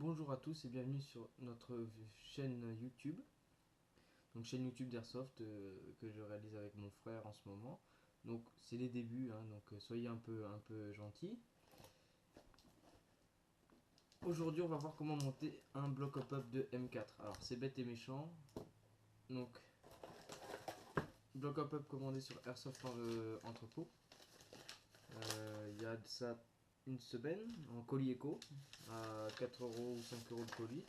Bonjour à tous et bienvenue sur notre chaîne YouTube. Donc chaîne YouTube d'Airsoft que je réalise avec mon frère en ce moment. Donc c'est les débuts, hein, donc soyez un peu gentils. Aujourd'hui on va voir comment monter un bloc up de M4. Alors c'est bête et méchant. Donc bloc up commandé sur Airsoft entrepôt. Il y a de ça une semaine en colis éco à 4 euros ou 5 euros de colis.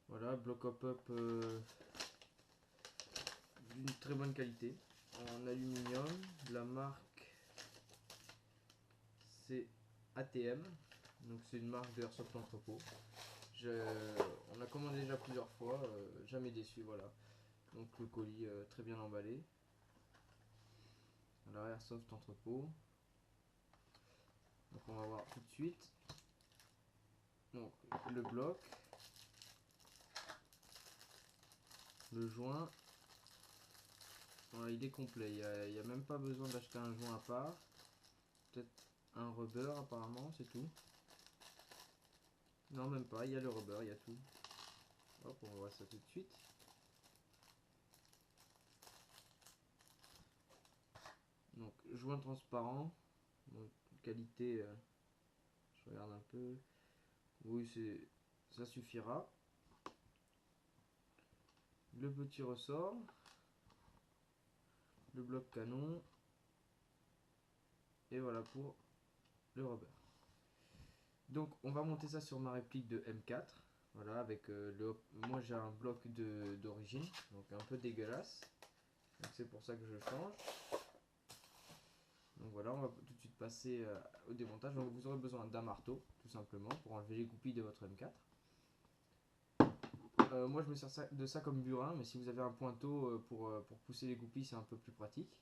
Voilà, bloc up d'une très bonne qualité en aluminium. La marque c'est ATM, donc c'est une marque de Airsoft entrepôt. On a commandé déjà plusieurs fois, jamais déçu. Voilà, donc le colis très bien emballé. Alors Airsoft entrepôt. Donc on va voir tout de suite. Donc le bloc, le joint. Voilà, il est complet, il n'y a même pas besoin d'acheter un joint à part. Peut-être un rubber apparemment, c'est tout. Non, même pas, il y a le rubber, il y a tout. Hop, on va voir ça tout de suite. Donc, joint transparent. Donc, qualité, je regarde un peu. Oui, ça suffira. Le petit ressort. Le bloc canon. Et voilà pour le rubber. Donc, on va monter ça sur ma réplique de M4. Voilà, avec moi j'ai un bloc d'origine, donc un peu dégueulasse. Donc c'est pour ça que je change. Donc voilà, on va tout de suite passer au démontage. Donc vous aurez besoin d'un marteau, tout simplement, pour enlever les goupilles de votre M4. Moi je me sers de ça comme burin, mais si vous avez un pointeau pour pousser les goupilles, c'est un peu plus pratique.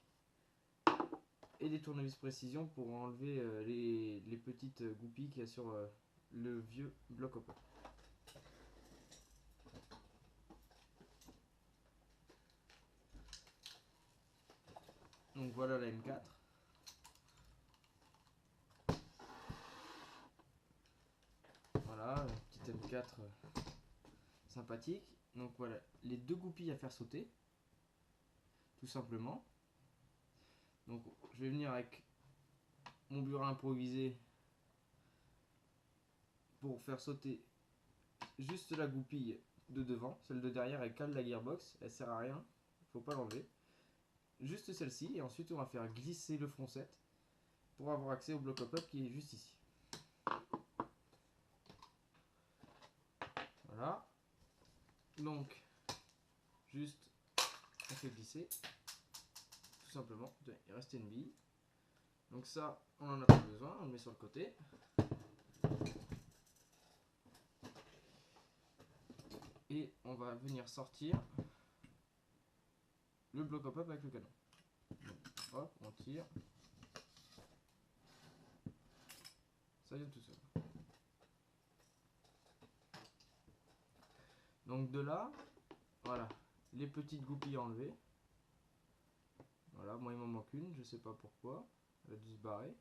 Et des tournevis précision pour enlever les petites goupilles qu'il y a sur le vieux bloc hopper. Donc voilà la M4. Voilà, la petite M4 sympathique. Donc voilà, les deux goupilles à faire sauter, tout simplement. Donc je vais venir avec mon burin improvisé pour faire sauter juste la goupille de devant. Celle de derrière elle cale la gearbox, elle sert à rien, faut pas l'enlever. Juste celle-ci, et ensuite on va faire glisser le front set pour avoir accès au bloc up qui est juste ici. Voilà. Donc juste on fait glisser tout simplement. Il reste une bille. Donc ça on en a pas besoin, on le met sur le côté. Et on va venir sortir le bloc up avec le canon. Donc, hop, on tire. Ça vient tout seul. Donc de là, voilà, les petites goupilles enlevées. Voilà, moi il m'en manque une, je sais pas pourquoi. Elle a dû se barrer.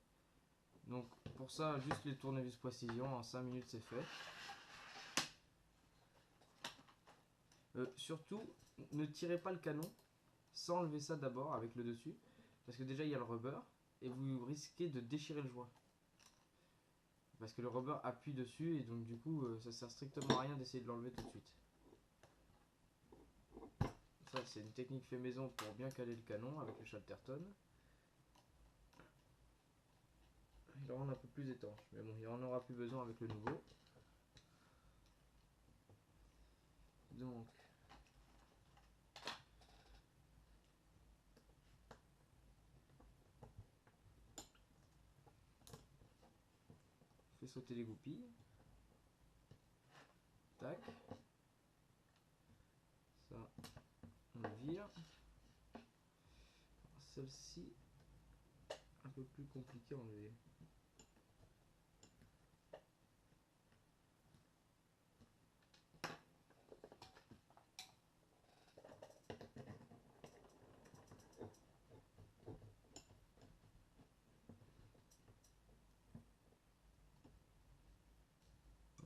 Donc pour ça, juste les tournevis précision, en 5 minutes c'est fait. Surtout, ne tirez pas le canon sans enlever ça d'abord avec le dessus. Parce que déjà il y a le rubber et vous risquez de déchirer le joint. Parce que le rubber appuie dessus et donc du coup ça sert strictement à rien d'essayer de l'enlever tout de suite. Ça c'est une technique fait maison pour bien caler le canon avec le Chalterton. Il le rend un peu plus étanche, mais bon, il en aura plus besoin avec le nouveau. Donc, on fait sauter les goupilles. Tac. Ça, on le vire. Celle-ci, un peu plus compliqué à enlever.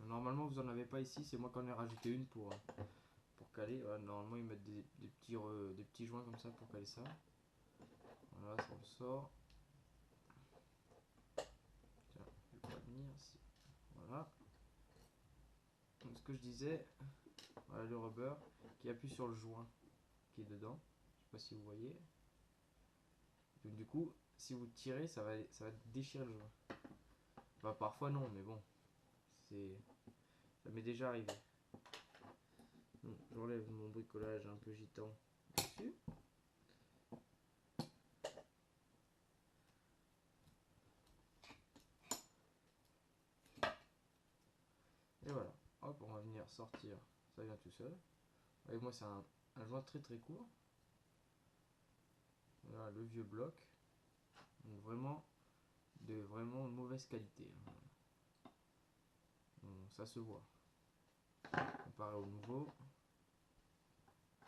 Normalement, vous vous en avez pas ici, c'est moi qui en ai rajouté une pour caler. Voilà, normalement ils mettent des petits joints comme ça pour caler ça. Voilà, ça on le sort. Tiens, je vais pas venir ici. Voilà. Donc ce que je disais, voilà le rubber qui appuie sur le joint qui est dedans. Je sais pas si vous voyez. Donc du coup, si vous tirez, ça va déchirer le joint. Enfin, parfois non, mais bon, ça m'est déjà arrivé. Donc j'enlève mon bricolage un peu gitan dessus. Et voilà, hop, on va venir sortir, ça vient tout seul. Avec moi c'est un joint très très court. Voilà le vieux bloc. Donc vraiment de mauvaise qualité. Donc, ça se voit. Comparé au nouveau,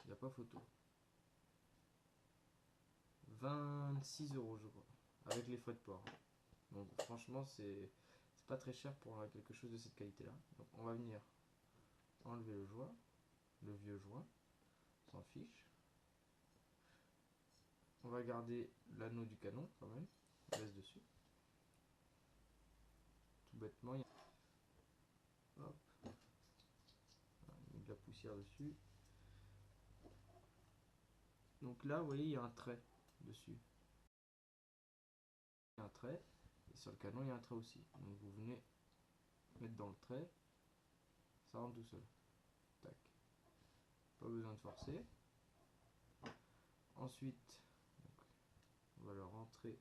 il n'y a pas photo. 26 € je crois, avec les frais de port. Donc franchement c'est pas très cher pour quelque chose de cette qualité là. Donc on va venir enlever le joint, le vieux joint, on s'en fiche. On va garder l'anneau du canon quand même, on laisse dessus. Tout bêtement, hop, on a mis de la poussière dessus. Donc là vous voyez il y a un trait dessus. Il y a un trait, et sur le canon il y a un trait aussi. Donc vous venez mettre dans le trait, ça rentre tout seul. Tac. Pas besoin de forcer. Ensuite, on va le rentrer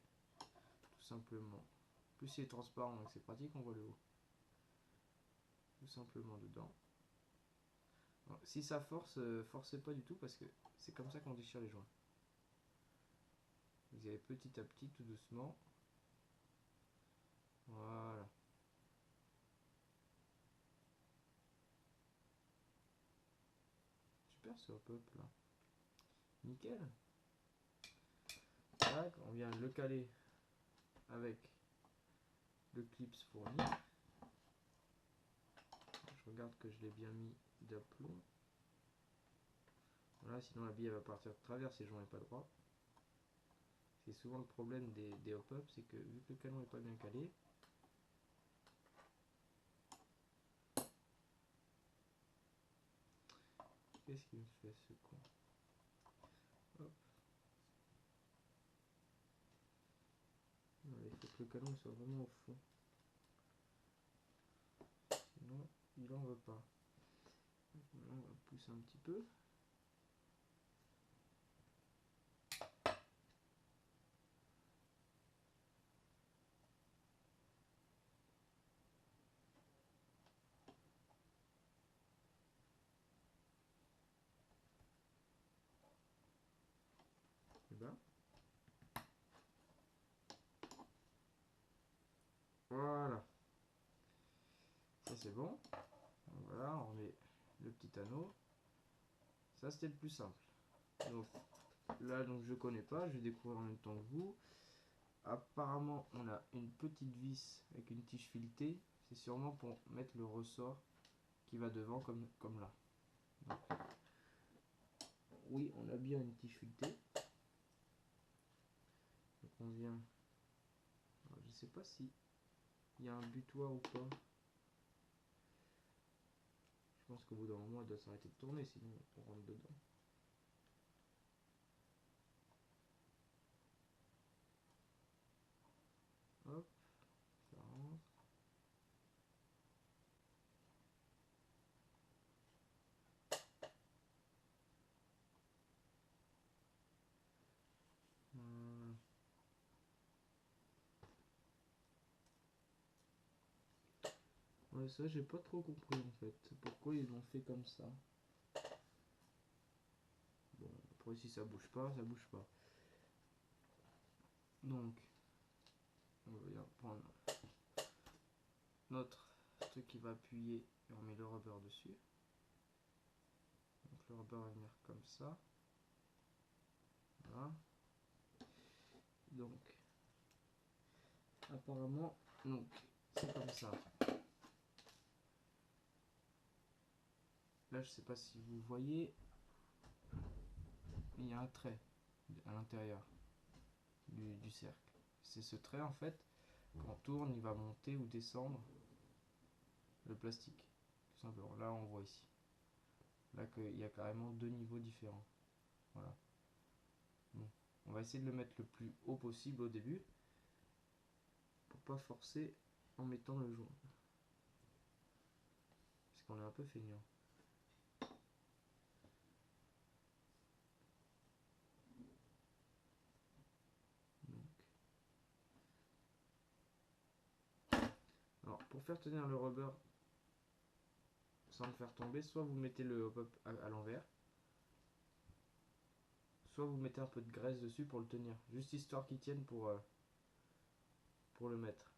tout simplement. En plus il est transparent donc c'est pratique, on voit le haut. Tout simplement dedans. Donc, si ça force, forcez pas du tout parce que c'est comme ça qu'on déchire les joints. Vous allez petit à petit, tout doucement. Voilà. Super ce hop-up là. Nickel. Tac, on vient le caler avec le clips fourni. Je regarde que je l'ai bien mis d'aplomb. Voilà, sinon la bille va partir de travers si le joint n'est pas droit. C'est souvent le problème des hop-up, c'est que vu que le canon n'est pas bien calé, qu'est-ce qu'il me fait ce con? Hop. Voilà, il faut que le canon soit vraiment au fond. Sinon, il en veut pas. Là, on va pousser un petit peu. Et ben. Voilà. Ça c'est bon. Donc voilà, on remet le petit anneau. Ça c'était le plus simple. Donc là donc je connais pas, je vais découvrir en même temps que vous. Apparemment on a une petite vis avec une tige filetée. C'est sûrement pour mettre le ressort qui va devant comme là. Donc, oui, on a bien une tige filetée. Donc on vient. Alors, je sais pas si il y a un butoir ou pas. Je pense qu'au bout d'un moment elle doit s'arrêter de tourner, sinon on rentre dedans. Hop, ça rentre. Ouais, ça j'ai pas trop compris en fait. Pourquoi ils l'ont fait comme ça. Bon, après si ça bouge pas, ça bouge pas. Donc, on va prendre notre truc qui va appuyer et on met le rubber dessus. Donc le rubber va venir comme ça. Voilà. Donc, apparemment, donc c'est comme ça. là je sais pas si vous voyez, il y a un trait à l'intérieur du cercle. C'est ce trait en fait, quand on tourne, il va monter ou descendre le plastique, tout simplement. Là on voit ici, là qu'il y a carrément deux niveaux différents. Voilà. Bon. On va essayer de le mettre le plus haut possible au début, pour pas forcer en mettant le joint. Parce qu'on est un peu feignant. Donc. Alors pour faire tenir le rubber sans le faire tomber, soit vous mettez le hop-up à l'envers, soit vous mettez un peu de graisse dessus pour le tenir, juste histoire qu'il tienne pour le mettre.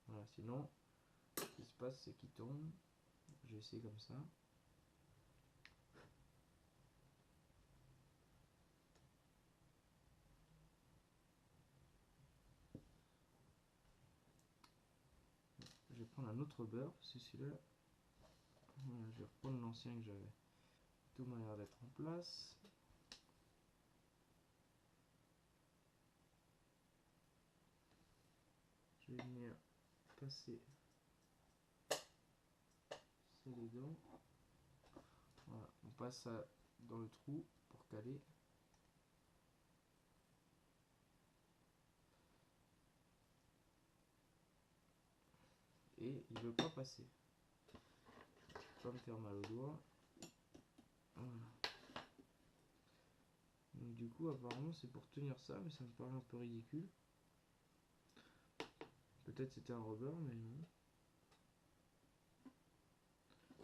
Voilà, sinon, ce qui se passe c'est qu'il tombe. Je vais essayer comme ça. Je vais prendre un autre beurre, c'est celui-là. Voilà, je vais reprendre l'ancien que j'avais. Tout m'a l'air d'être en place. Je vais venir passer ça dedans. Voilà, on passe ça dans le trou pour caler. Et il veut pas passer. Je vais pas me faire mal au doigt. Voilà. Donc du coup apparemment c'est pour tenir ça, mais ça me paraît un peu ridicule. Peut-être c'était un rubber, mais non.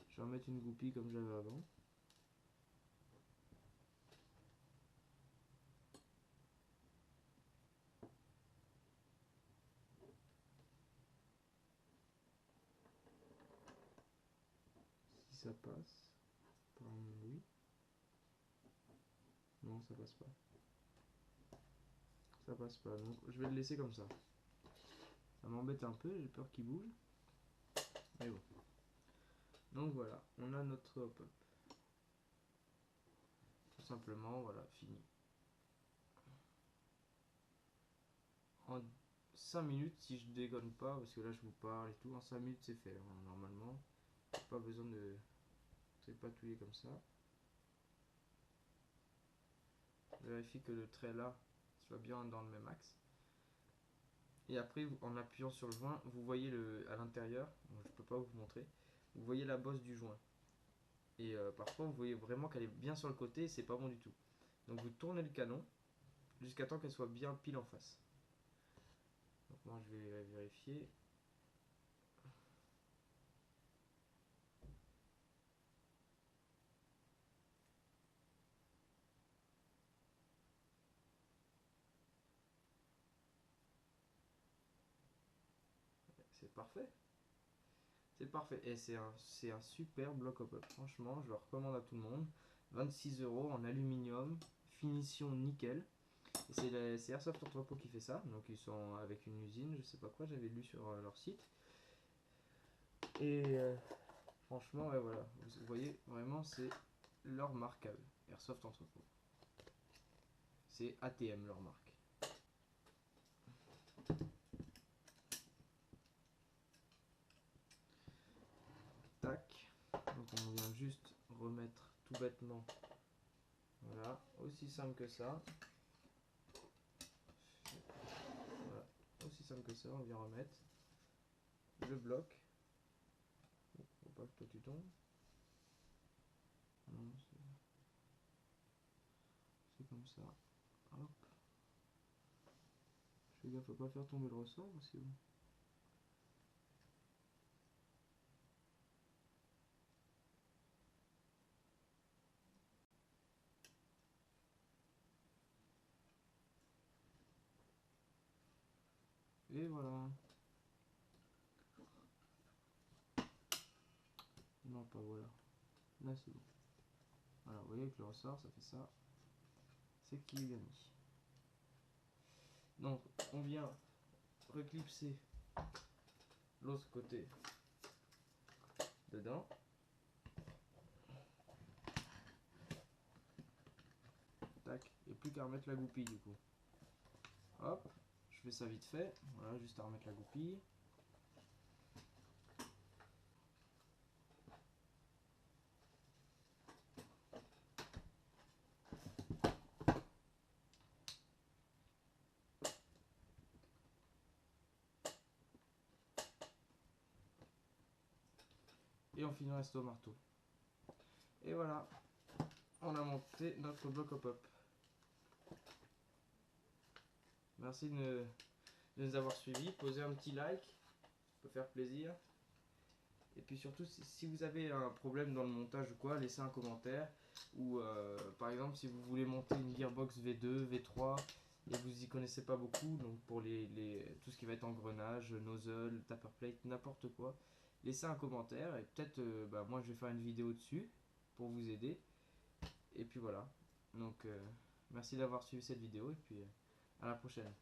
Je vais remettre une goupille comme j'avais avant. Si ça passe. Apparemment oui. Non, ça passe pas. Ça passe pas, donc je vais le laisser comme ça. Ça m'embête un peu, j'ai peur qu'il bouge. Mais bon. Donc voilà, on a notre hop-up. Tout simplement, voilà, fini. En 5 minutes, si je déconne pas, parce que là je vous parle et tout, en 5 minutes c'est fait, hein, normalement. Pas besoin de patouiller comme ça. Je vérifie que le trait là soit bien dans le même axe. Et après, en appuyant sur le joint, vous voyez à l'intérieur, je peux pas vous montrer, vous voyez la bosse du joint. Et parfois, vous voyez vraiment qu'elle est bien sur le côté et c'est pas bon du tout. Donc vous tournez le canon jusqu'à temps qu'elle soit bien pile en face. Donc moi, je vais vérifier. C'est parfait. C'est parfait. Et c'est un super bloc up. Franchement, je le recommande à tout le monde. 26 € en aluminium, finition nickel. Et c'est Airsoft Entrepôt qui fait ça. Donc ils sont avec une usine, je sais pas quoi, j'avais lu sur leur site. Et franchement, ouais, voilà. Vous voyez, vraiment, c'est leur marque à eux. Airsoft Entrepôt. C'est ATM leur marque. Tac. Donc on vient juste remettre tout bêtement. Voilà, aussi simple que ça. Voilà, aussi simple que ça, on vient remettre le bloc. Faut pas que toi tu tombes. Non, c'est comme ça. Hop. Je fais gaffe, faut pas faire tomber le ressort aussi. Et voilà. Non, pas voilà. Là, c'est bon. Voilà, vous voyez que le ressort, ça fait ça. C'est qu'il est bien mis. Donc, on vient reclipser l'autre côté dedans. tac, et plus qu'à remettre la goupille du coup. Hop, je fais ça vite fait, voilà, juste à remettre la goupille. Et on finit reste au marteau. Et voilà, on a monté notre bloc au pop. Merci de nous avoir suivis. Posez un petit like, ça peut faire plaisir. Et puis surtout, si vous avez un problème dans le montage ou quoi, laissez un commentaire. Ou par exemple, si vous voulez monter une gearbox V2, V3 et vous y connaissez pas beaucoup, donc pour tout ce qui va être engrenage, nozzle, taper plate, n'importe quoi, laissez un commentaire et peut-être moi je vais faire une vidéo dessus pour vous aider. Et puis voilà. Donc merci d'avoir suivi cette vidéo et puis à la prochaine.